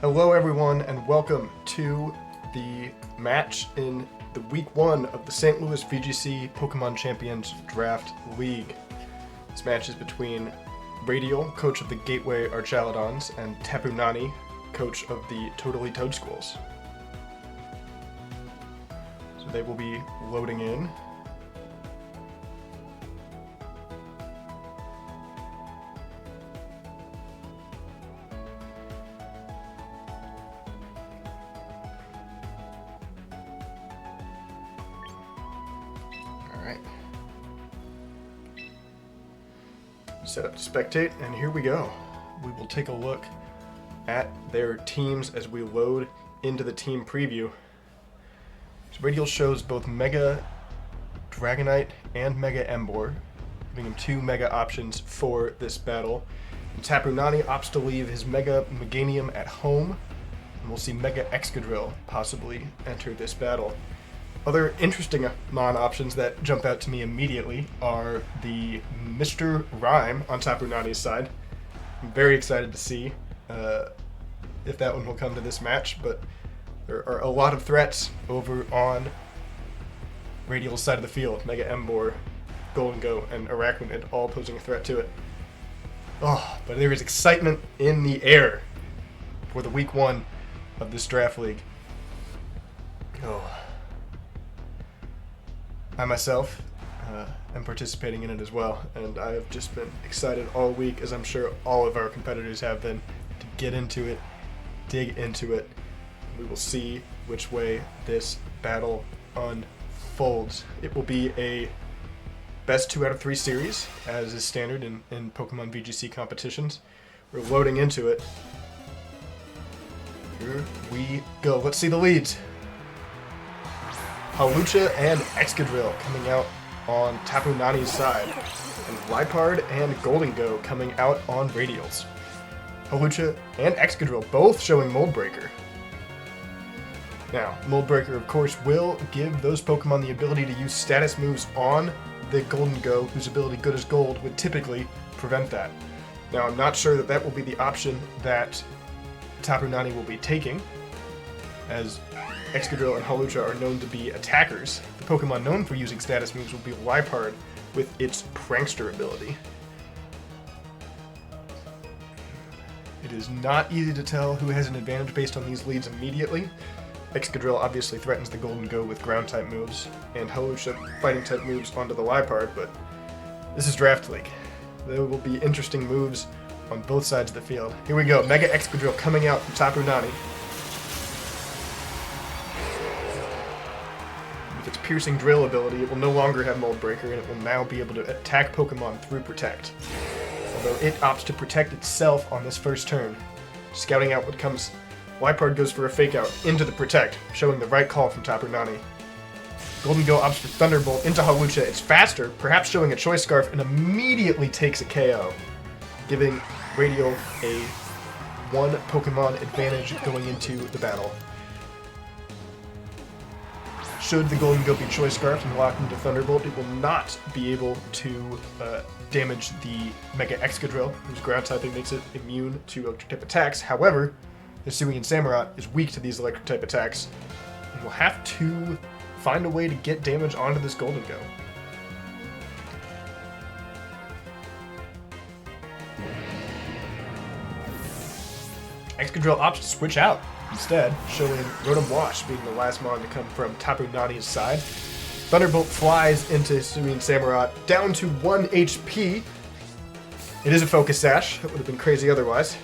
Hello everyone and welcome to the match in the week 1 of the St. Louis VGC Pokemon Champions Draft League. This match is between Radial, coach of the Gateway Archaludons, and Tapu Nani, coach of the Totally Toadschools. So they will be loading in. Set up to spectate, and here we go. We will take a look at their teams as we load into the team preview. So Radial shows both Mega Dragonite and Mega Emboar, giving him 2 Mega options for this battle. And Tapu Nani opts to leave his Mega Meganium at home, and we'll see Mega Excadrill possibly enter this battle. Other interesting non-options that jump out to me immediately are the Mr. Rime on Tapu Nani's side. I'm very excited to see if that one will come to this match, but there are a lot of threats over on Radial's side of the field. Mega Emboar, Gholdengo, and Araquanid all posing a threat to it. Oh, but there is excitement in the air for the week 1 of this draft league. Oh. I myself am participating in it as well, and I have just been excited all week, as I'm sure all of our competitors have been, to get into it, dig into it. We will see which way this battle unfolds. It will be a best 2 out of 3 series, as is standard in Pokemon VGC competitions. We're loading into it. Here we go. Let's see the leads. Hawlucha and Excadrill coming out on Tapu Nani's side, and Liepard and Gholdengo coming out on Radial's. Hawlucha and Excadrill both showing Mold Breaker. Now, Mold Breaker, of course, will give those Pokemon the ability to use status moves on the Gholdengo, whose ability Good as Gold would typically prevent that. Now, I'm not sure that will be the option that Tapu Nani will be taking, as Excadrill and Hawlucha are known to be attackers. The Pokemon known for using status moves will be Liepard with its Prankster ability. It is not easy to tell who has an advantage based on these leads immediately. Excadrill obviously threatens the Gholdengo with ground-type moves, and Hawlucha fighting-type moves onto the Liepard, but this is Draft League. There will be interesting moves on both sides of the field. Here we go, Mega Excadrill coming out from Tapu Nani. With its Piercing Drill ability, it will no longer have Mold Breaker, and it will now be able to attack Pokemon through Protect. Although it opts to protect itself on this first turn. Scouting out what comes, Liepard goes for a Fake Out into the Protect, showing the right call from Tapu Nani. Gholdengo opts for Thunderbolt into Hawlucha. It's faster, perhaps showing a Choice Scarf, and immediately takes a KO, giving Radial a 1 Pokemon advantage going into the battle. Should the Gholdengo be Choice Scarfed and locked into Thunderbolt, it will not be able to damage the Mega Excadrill, whose ground typing makes it immune to electric type attacks. However, the Hisuian Samurott is weak to these electric type attacks, and will have to find a way to get damage onto this Gholdengo. Excadrill opts to switch out instead, showing Rotom-W being the last mon to come from Tapu Nani's side. Thunderbolt flies into Hisuian Samurott, down to 1 HP. It is a Focus Sash. That would have been crazy otherwise.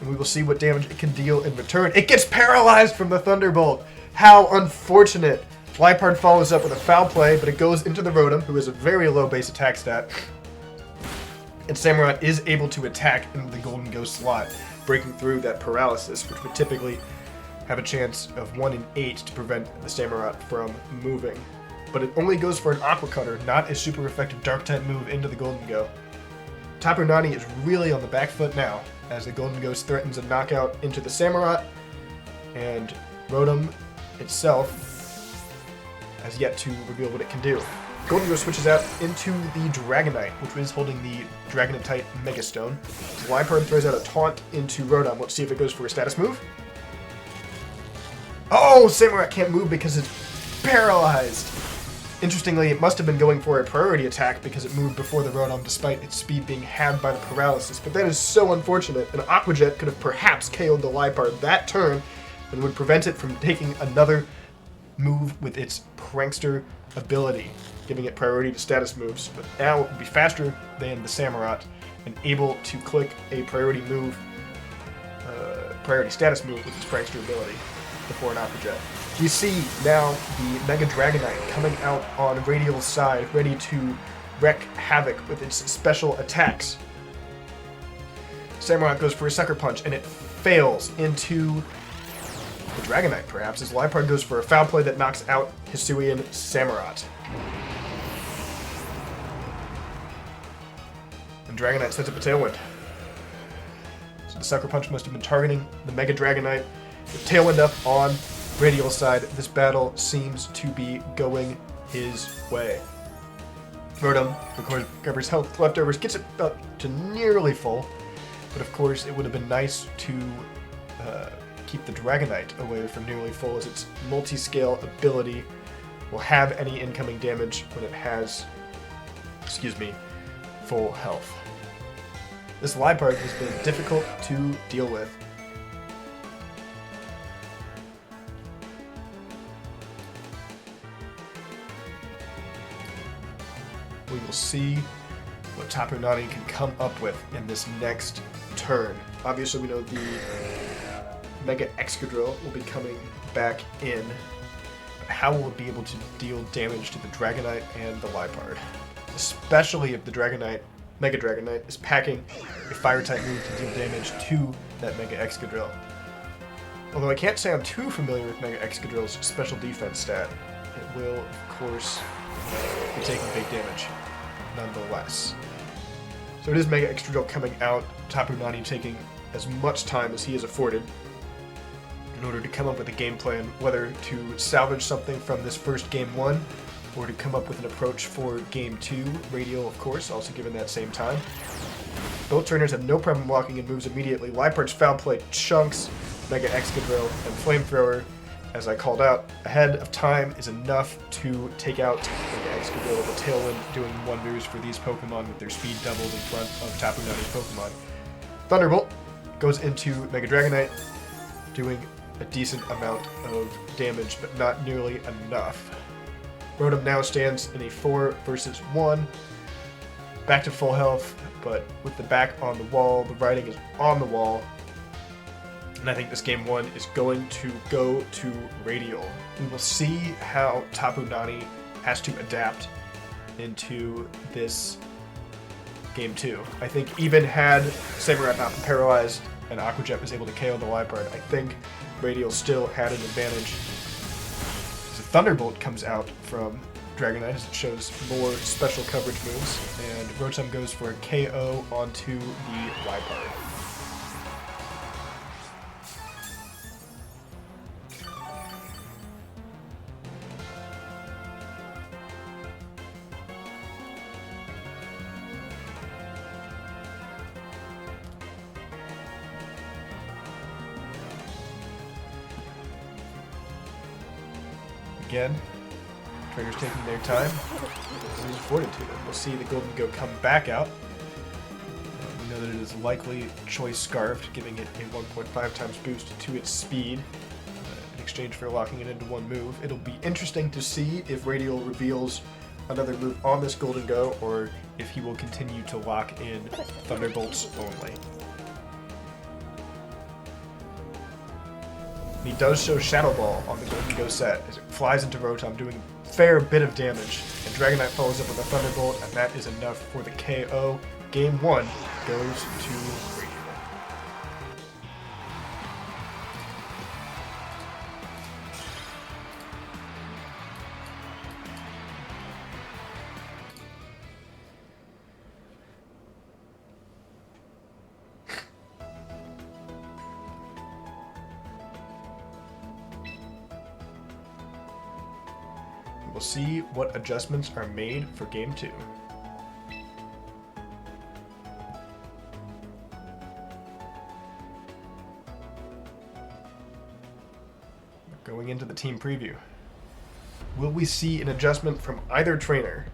And we will see what damage it can deal in return. It gets paralyzed from the Thunderbolt. How unfortunate. Liepard follows up with a Foul Play, but it goes into the Rotom, who has a very low base attack stat. And Samurott is able to attack into the Gholdengo slot, breaking through that paralysis, which would typically have a chance of 1 in 8 to prevent the Samurott from moving. But it only goes for an Aqua Cutter, not a super effective Dark-type move into the Gholdengo. Tapu Nani is really on the back foot now, as the Gholdengo threatens a knockout into the Samurott, and Rotom itself has yet to reveal what it can do. Gholdengo switches out into the Dragonite, which is holding the Dragonite Mega Stone. Liepard throws out a taunt into Rotom. Let's see if it goes for a status move. Oh, Samurott can't move because it's paralyzed. Interestingly, it must have been going for a priority attack because it moved before the Rotom despite its speed being halved by the paralysis. But that is so unfortunate. An Aqua Jet could have perhaps KO'd the Liepard that turn and would prevent it from taking another move with its Prankster ability, giving it priority to status moves. But now it would be faster than the Samurott and able to click a priority status move with its Prankster ability before an Aqua Jet. We see now the Mega Dragonite coming out on Radial's side, ready to wreak havoc with its special attacks. Samurott goes for a Sucker Punch, and it fails into the Dragonite, perhaps, as Liepard goes for a foul play that knocks out Hisuian Samurott. And Dragonite sets up a Tailwind. So the Sucker Punch must have been targeting the Mega Dragonite. With Tailwind up on Radial's side, this battle seems to be going his way. Rotom, of course, recovers health leftovers, gets it up to nearly full, but of course it would have been nice to keep the Dragonite away from nearly full, as its multi-scale ability will have any incoming damage when it has, full health. This Liepard has been difficult to deal with. We will see what Tapu Nani can come up with in this next turn. Obviously, we know the Mega Excadrill will be coming back in, but how will it be able to deal damage to the Dragonite and the Liepard? Especially if the Mega Dragonite is packing a Fire-type move to deal damage to that Mega Excadrill. Although I can't say I'm too familiar with Mega Excadrill's special defense stat, it will, of course, be taking big damage nonetheless. So it is Mega Excadrill coming out, Tapu Nani taking as much time as he is afforded in order to come up with a game plan, whether to salvage something from this first Game 1 or to come up with an approach for Game 2. Radial, of course, also given that same time. Both trainers have no problem walking in moves immediately. Liepard's foul play chunks Mega Excadrill, and Flamethrower, as I called out, ahead of time is enough to take out Mega Excadrill with a Tailwind, doing wonders for these Pokemon with their speed doubled in front of Tapu Nani's Pokemon. Thunderbolt goes into Mega Dragonite, doing a decent amount of damage, but not nearly enough. Rotom now stands in a 4 versus 1, back to full health, but with the back on the wall, the writing is on the wall, and I think this Game 1 is going to go to Radial. We will see how Tapu Nani has to adapt into this Game 2. I think even had Samurott not been paralyzed and Aqua Jet was able to KO the Liepard, I think Radial still had an advantage. So Thunderbolt comes out from Dragonite as it shows more special coverage moves, and Rotom goes for a KO onto the Liepard. Again, trainers taking their time. This is afforded to them. We'll see the Gholdengo come back out. We know that it is likely Choice Scarfed, giving it a 1.5 times boost to its speed in exchange for locking it into one move. It'll be interesting to see if Radial reveals another move on this Gholdengo, or if he will continue to lock in Thunderbolts only. He does show Shadow Ball on the Gholdengo set as it flies into Rotom, doing a fair bit of damage. And Dragonite follows up with a Thunderbolt, and that is enough for the KO. Game 1 goes to Radial. We'll We'll see what adjustments are made for Game 2. Going into the team preview. Will we see an adjustment from either trainer?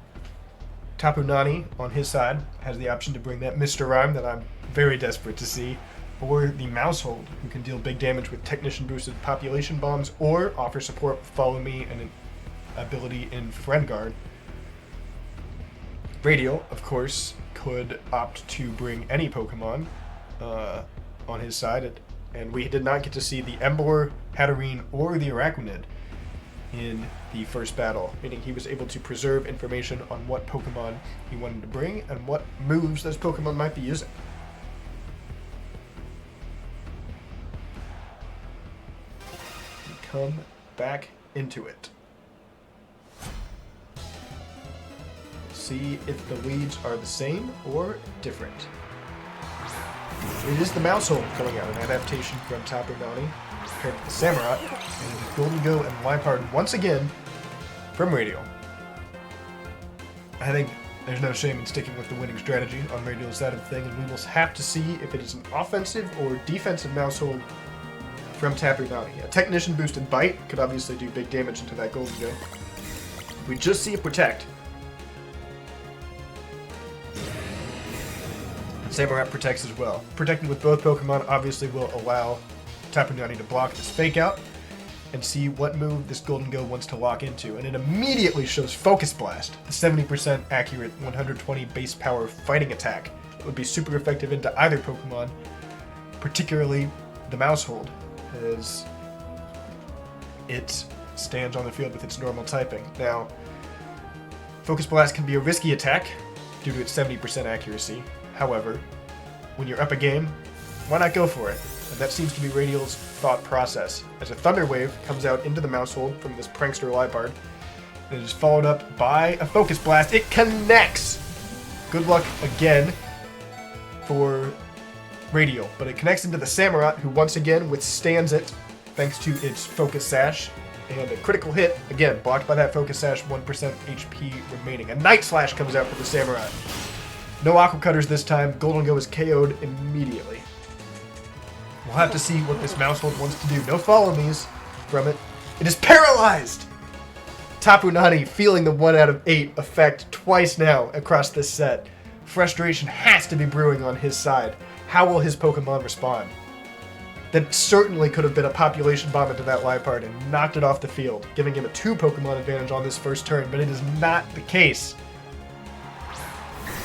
Tapu Nani, on his side, has the option to bring that Mr. Rime that I'm very desperate to see, or the Maushold, who can deal big damage with Technician-boosted Population Bombs, or offer support with Follow Me and an ability in Friend Guard. Radial, of course, could opt to bring any Pokemon on his side, and we did not get to see the Emboar, Hatterene, or the Araquanid in the first battle, meaning he was able to preserve information on what Pokemon he wanted to bring and what moves those Pokemon might be using. We come back into it. See if the leads are the same or different. It is the Maushold coming out, an adaptation from Tapu Nani, paired with the Samurott, and it is Gholdengo and Liepard once again from Radial. I think there's no shame in sticking with the winning strategy on Radial's side of the thing, and we will have to see if it is an offensive or defensive Maushold from Tapu Nani. A Technician boosted Bite could obviously do big damage into that Gholdengo. We just see it Protect. Samurott protects as well. Protecting with both Pokemon obviously will allow Tapu Nani to block this Fake Out and see what move this Gholdengo wants to lock into. And it immediately shows Focus Blast, the 70% accurate 120 base power fighting attack. It would be super effective into either Pokemon, particularly the Maushold, as it stands on the field with its normal typing. Now, Focus Blast can be a risky attack due to its 70% accuracy. However, when you're up a game, why not go for it? And that seems to be Radial's thought process. As a Thunder Wave comes out into the Maushold from this prankster Liepard, and it is followed up by a Focus Blast. It connects! Good luck again for Radial, but it connects into the Samurott, who once again withstands it thanks to its Focus Sash. And a critical hit, again, blocked by that Focus Sash, 1% HP remaining. A Night Slash comes out for the Samurott. No Aqua Cutters this time. Gholdengo is KO'd immediately. We'll have to see what this Maushold wants to do. No Follow Me's from it. It is paralyzed! Tapu Nani feeling the 1 out of 8 effect twice now across this set. Frustration has to be brewing on his side. How will his Pokemon respond? That certainly could have been a Population Bomb into that Liepard and knocked it off the field, giving him a 2 Pokemon advantage on this first turn, but it is not the case.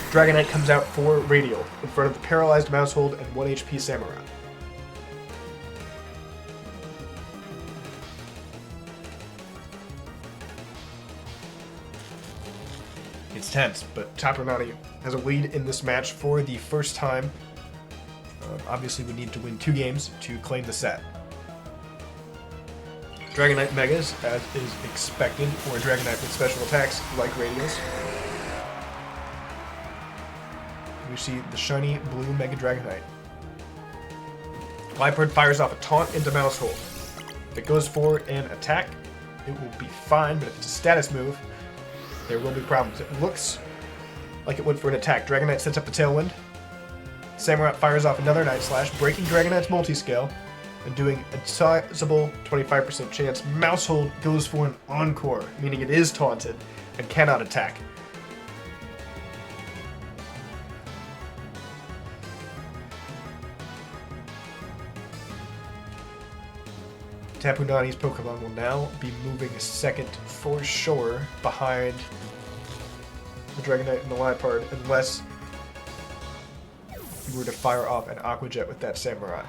Dragonite comes out for Radial in front of the paralyzed Maushold and 1 HP Samurott. It's tense, but Tapu Nani has a lead in this match for the first time. Obviously, we need to win 2 games to claim the set. Dragonite Megas, as is expected for a Dragonite with special attacks like Radial's. We see the shiny blue Mega Dragonite. Liepard fires off a taunt into Maushold. If it goes for an attack, it will be fine, but if it's a status move, there will be problems. It looks like it went for an attack. Dragonite sets up the Tailwind. Samurott fires off another Night Slash, breaking Dragonite's multi-scale and doing a sizable 25% chance. Maushold goes for an Encore, meaning it is taunted and cannot attack. Tapu Nani's Pokemon will now be moving second for sure behind the Dragonite and the Liepard, unless you were to fire off an Aqua Jet with that Samurott.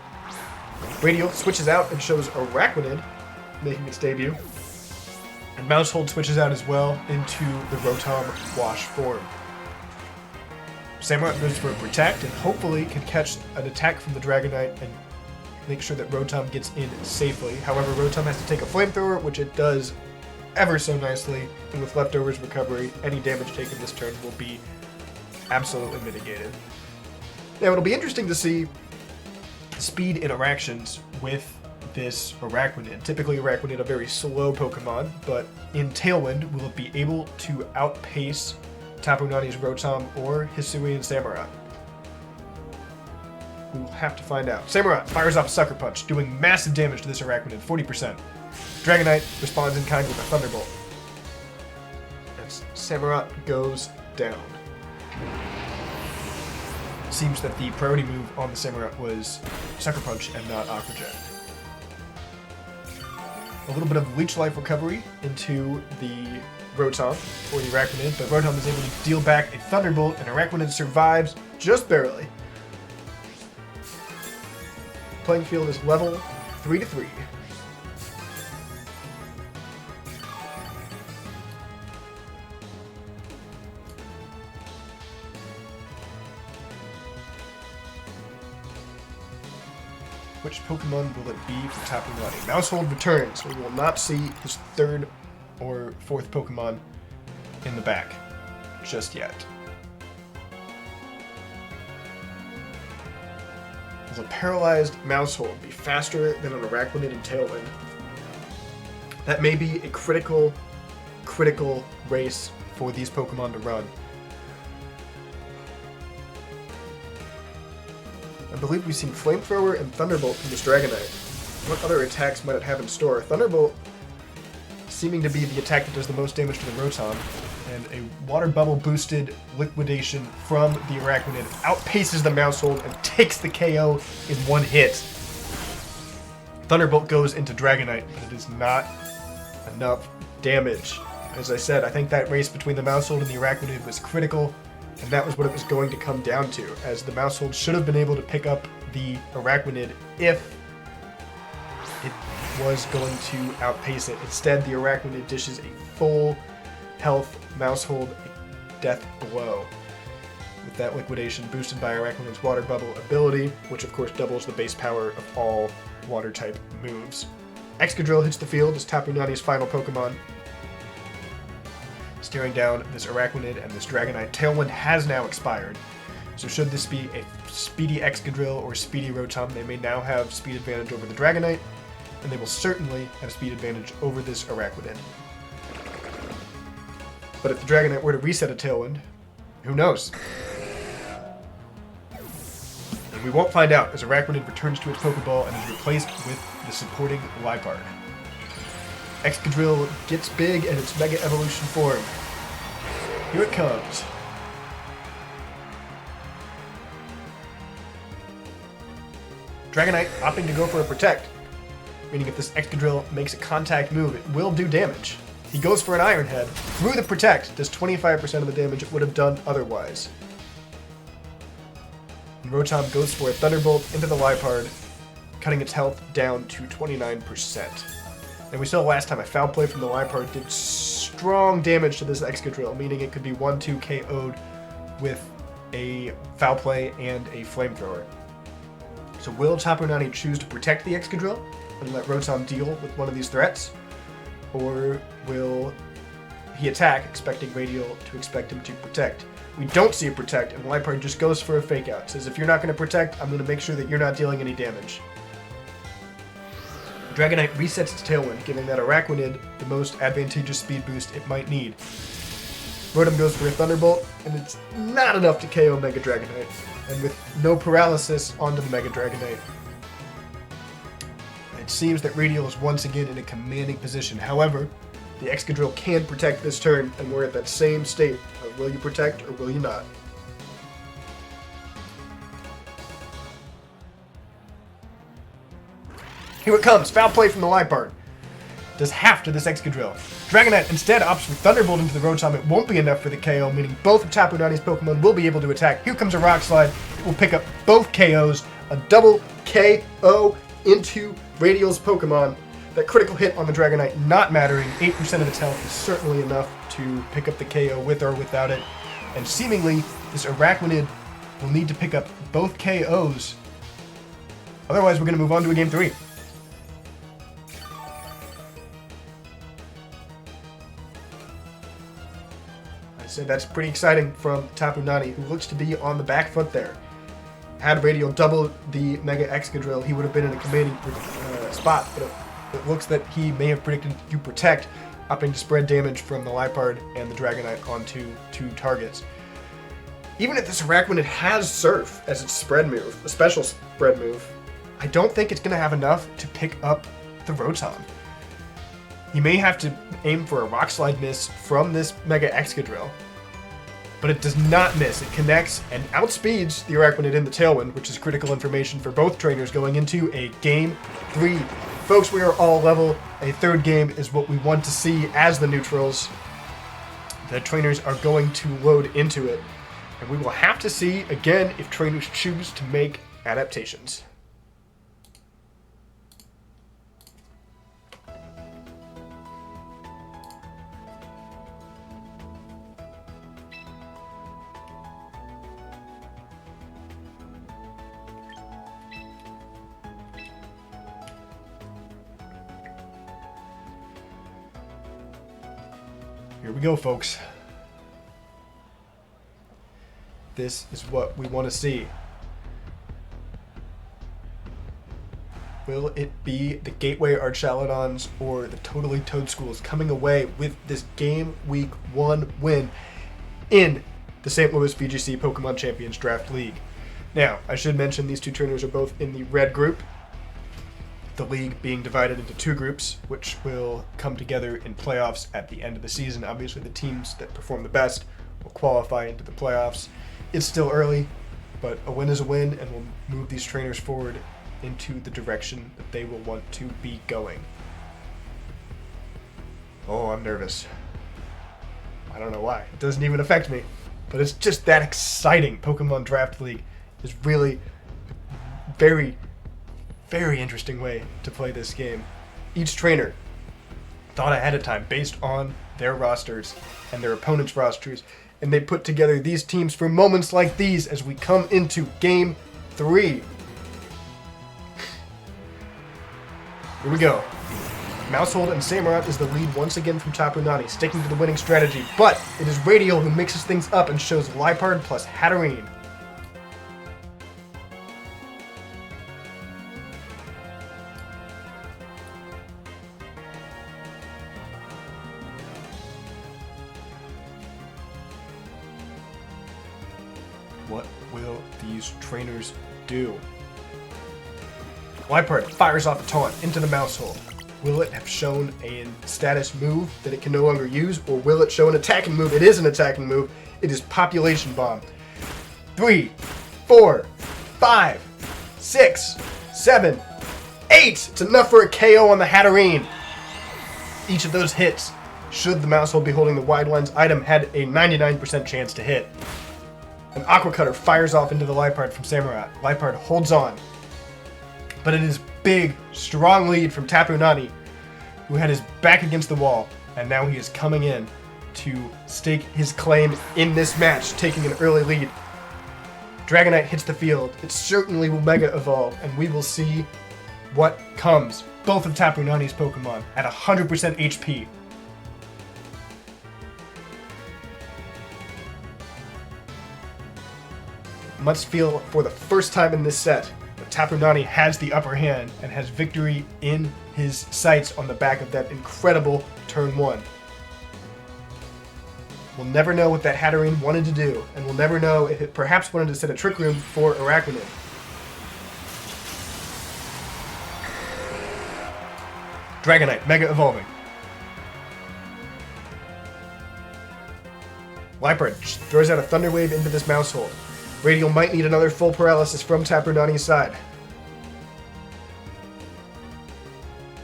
Radial switches out and shows Araquanid making its debut. And Maushold switches out as well into the Rotom Wash form. Samurott moves for a Protect and hopefully can catch an attack from the Dragonite and make sure that Rotom gets in safely. However, Rotom has to take a Flamethrower, which it does ever so nicely, and with Leftovers recovery, any damage taken this turn will be absolutely mitigated. Now, it'll be interesting to see speed interactions with this Araquanid. Typically, Araquanid a very slow Pokemon, but in Tailwind, will it be able to outpace Tapu Nani's Rotom or Hisuian Samurott? We will have to find out. Samurott fires off a Sucker Punch, doing massive damage to this Araquanid, 40%. Dragonite responds in kind with a Thunderbolt. As Samurott goes down. Seems that the priority move on the Samurott was Sucker Punch and not Aqua Jet. A little bit of Leech Life recovery into the Rotom for the Araquanid, but Rotom is able to deal back a Thunderbolt, and Araquanid survives just barely. Playing field is level 3-3. Which Pokemon will it be for Tapu Nani? Maushold returns. We will not see his third or fourth Pokemon in the back just yet. Will a paralyzed Maushold be faster than an Araquanid in Tailwind? That may be a critical race for these Pokemon to run. I believe we've seen Flamethrower and Thunderbolt from this Dragonite. What other attacks might it have in store? Thunderbolt seeming to be the attack that does the most damage to the Rotom, and a Water Bubble boosted Liquidation from the Araquanid outpaces the Maushold and takes the KO in one hit. Thunderbolt goes into Dragonite, but it is not enough damage. As I said, I think that race between the Maushold and the Araquanid was critical, and that was what it was going to come down to, as the Maushold should have been able to pick up the Araquanid if it was going to outpace it. Instead, the Araquanid dishes a full health Maushold death blow, with that Liquidation boosted by Araquanid's Water Bubble ability, which of course doubles the base power of all water type moves. Excadrill hits the field as Tapu Nani's final Pokemon, staring down this Araquanid and this Dragonite. Tailwind has now expired, so should this be a speedy Excadrill or speedy Rotom, they may now have speed advantage over the Dragonite, and they will certainly have speed advantage over this Araquanid. But if the Dragonite were to reset a Tailwind, who knows? And we won't find out, as Araquanid returns to its Pokeball and is replaced with the supporting Liepard. Excadrill gets big in its Mega Evolution form. Here it comes. Dragonite opting to go for a Protect, meaning if this Excadrill makes a contact move, it will do damage. He goes for an Iron Head. Through the Protect, does 25% of the damage it would have done otherwise. And Rotom goes for a Thunderbolt into the Liepard, cutting its health down to 29%. And we saw last time a Foul Play from the Liepard did strong damage to this Excadrill, meaning it could be 1-2 KO'd with a Foul Play and a Flamethrower. So will Tapu Nani choose to protect the Excadrill and let Rotom deal with one of these threats? Or will he attack, expecting Radial to expect him to protect? We don't see a Protect, and Liepard just goes for a Fake Out. Says, if you're not going to protect, I'm going to make sure that you're not dealing any damage. Dragonite resets its Tailwind, giving that Araquanid the most advantageous speed boost it might need. Rotom goes for a Thunderbolt, and it's not enough to KO Mega Dragonite. And with no paralysis onto the Mega Dragonite, it seems that Radial is once again in a commanding position. However, the Excadrill can protect this turn, and we're at that same state of will you protect or will you not? Here it comes, Foul Play from the Liepard. Does half to this Excadrill. Dragonite instead opts for Thunderbolt into the Rotom. It won't be enough for the KO, meaning both of Tapu Nani's Pokemon will be able to attack. Here comes a Rock Slide. It will pick up both KOs. A double KO into Radial's Pokemon. That critical hit on the Dragonite not mattering. 8% of its health is certainly enough to pick up the KO with or without it. And seemingly, this Araquanid will need to pick up both KOs. Otherwise, we're going to move on to a Game 3. So that's pretty exciting from Tapu Nani, who looks to be on the back foot there. had Radial double the Mega Excadrill, he would have been in a commanding spot, but it looks that he may have predicted to Protect, opting to spread damage from the Liepard and the Dragonite onto 2 targets. Even if this Araquanid has Surf as its spread move, a special spread move, I don't think it's going to have enough to pick up the Rotom. He may have to aim for a Rock Slide miss from this Mega Excadrill, but it does not miss. It connects and outspeeds the Araquanid in the Tailwind, which is critical information for both trainers going into a Game 3. Folks, we are all level. A 3rd game is what we want to see as the neutrals. The trainers are going to load into it, and we will have to see, again, if trainers choose to make adaptations. Here we go, folks. This is what we want to see. Will it be the Gateway Archaludons or the Totally Toadschools coming away with this Game Week 1 win in the St. Louis VGC Pokemon Champions Draft League? Now, I should mention these 2 trainers are both in the red group, the league being divided into 2 groups, which will come together in playoffs at the end of the season. Obviously, the teams that perform the best will qualify into the playoffs. It's still early, but a win is a win, and we'll move these trainers forward into the direction that they will want to be going. Oh, I'm nervous. I don't know why. It doesn't even affect me, but it's just that exciting. Pokemon Draft League is really very, very interesting way to play this game. Each trainer thought ahead of time based on their rosters and their opponents' rosters, and they put together these teams for moments like these as we come into Game 3. Here we go. Maushold and Samurott is the lead once again from Tapu Nani, sticking to the winning strategy, but it is Radial who mixes things up and shows Liepard plus Hatterene. What will these trainers do? Liepard fires off a taunt into the Maushold. Will it have shown a status move that it can no longer use, or will it show an attacking move? It is an attacking move. It is Population Bomb. 3, 4, 5, 6, 7, 8! It's enough for a KO on the Hatterene. Each of those hits, should the Maushold be holding the Wide Lens item, had a 99% chance to hit. An Aqua Cutter fires off into the Liepard from Samurott. Liepard holds on. But it is big, strong lead from Tapu Nani, who had his back against the wall, and now he is coming in to stake his claim in this match, taking an early lead. Dragonite hits the field. It certainly will Mega Evolve, and we will see what comes. Both of Tapu Nani's Pokemon at 100% HP. Must feel for the first time in this set that Tapu Nani has the upper hand and has victory in his sights on the back of that incredible turn 1. We'll never know what that Hatterene wanted to do, and we'll never know if it perhaps wanted to set a Trick Room for Araquanid. Dragonite, Mega Evolving. Liepard throws out a Thunder Wave into this Maushold. Radial might need another full paralysis from Tapu Nani's side.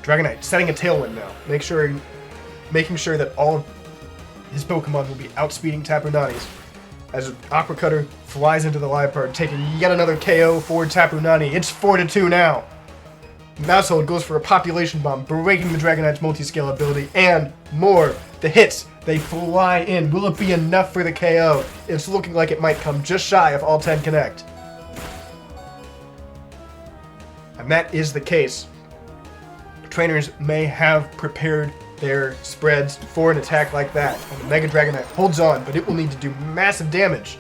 Dragonite setting a Tailwind now, making sure that all of his Pokemon will be outspeeding Tapu Nani's. As Aqua Cutter flies into the Liepard, taking yet another KO for Tapu Nani. It's 4-2 now. Maushold goes for a Population Bomb, breaking the Dragonite's multi-scale ability, and more. The hits, they fly in. Will it be enough for the KO? It's looking like it might come just shy of all 10 connect. And that is the case. Trainers may have prepared their spreads for an attack like that, and the Mega Dragonite holds on, but it will need to do massive damage.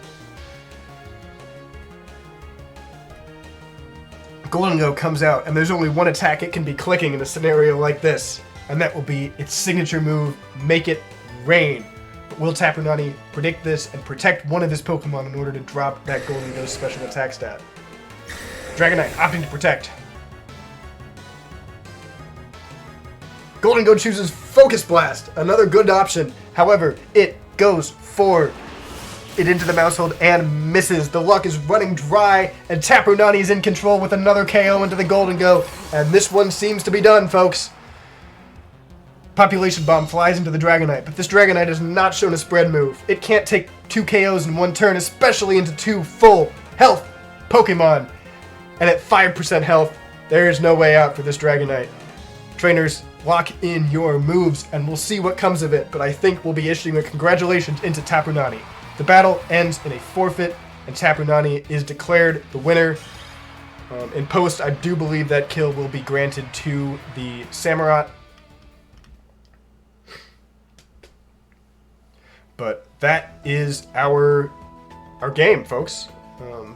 Gholdengo comes out, and there's only one attack it can be clicking in a scenario like this, and that will be its signature move, Make It Rain. But will Tapu Nani predict this and protect one of his Pokemon in order to drop that Gholdengo's special attack stat? Dragonite opting to protect. Gholdengo chooses Focus Blast, another good option. However, it goes for it into the Maushold and misses. The luck is running dry, and Tapu Nani is in control with another KO into the Gholdengo, and this one seems to be done, folks. Population Bomb flies into the Dragonite, but this Dragonite has not shown a spread move. It can't take 2 KOs in one turn, especially into 2 full health Pokemon. And at 5% health, there is no way out for this Dragonite. Trainers, lock in your moves, and we'll see what comes of it, but I think we'll be issuing a congratulations into Tapu Nani. The battle ends in a forfeit, and Tapu Nani is declared the winner. In post, I do believe that kill will be granted to the Samurott. But that is our game, folks.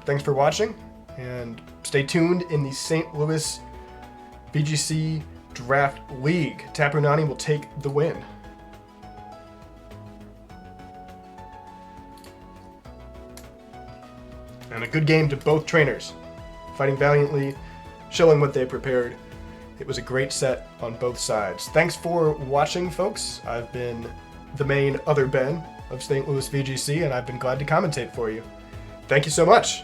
Thanks for watching, and stay tuned in the St. Louis VGC Draft League. Tapu Nani will take the win. And a good game to both trainers. Fighting valiantly, showing what they prepared. It was a great set on both sides. Thanks for watching, folks. I've been the main other Ben of St. Louis VGC, and I've been glad to commentate for you. Thank you so much.